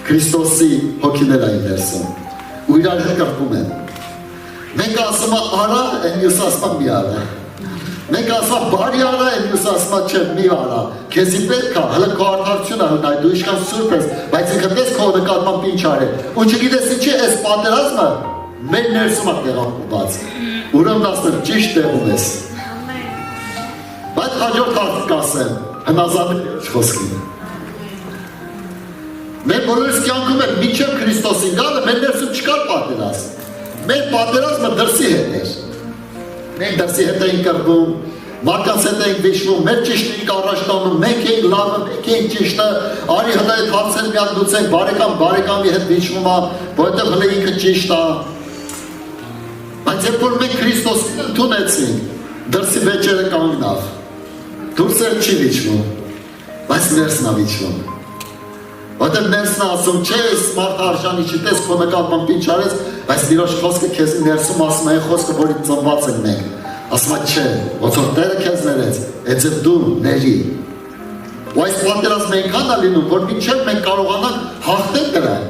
Քրիստոսի հոգիներ այն ներսում ու իրար հետ կրկում են մենք ասում արա են յուս ասում մի արա մենք ասում բարի արա են յուս ասում չէ մի արա քեզի պետք է հələ քո արդարությունը հնայ դու իշքան սուրբ ես բայց ինքդ ես քո նկատմամբ ինչ արել ու չգիտես ինչի այս պատերազմը մեր ներսում է տեղափոխված ուրեմն ասել ճիշտ տեղում ես բայց հաջորդ հարցը կասեմ հնազանդի խոսքին մեր բոլորս կյանքում էր մինչև Քրիստոսին գալը մեր ներսում չկար պատերազմ մեր պատերազմը դրսի հետ էր մենք դրսի հետ էինք կրվում մարդկանց հետ էինք վիճվում մեր ճիշտն էինք առաջ տանում մենք էինք լավը մենք էինք ճիշտը արի հլա այդ հարցեր միակ լուծենք բարեկամի հետ վիճվում է որովհետև հլա ինքը ճիշտ է բայց երբ որ մենք Քրիստոսին ընդունեցինք դրսի վեճերը կանգնավ դուրսը չի վիճվում բայց ներսն է վիճվում որտեղ ներսն ասում չէ, այս մարդը արժանի չի, տես քո նկատմամբ ինչ արես, բայց Տիրոջ խոսքը քեզ ներսում ասում է այն խոսքը, որից ծնված ենք մենք։ Ասում է չէ, ոնց որ Տերը քեզ ներեց, այդպես դու ների։ Ու այս պատերազմը այնքան է լինում, որ մինչև մենք կարողանանք հաղթել դրան։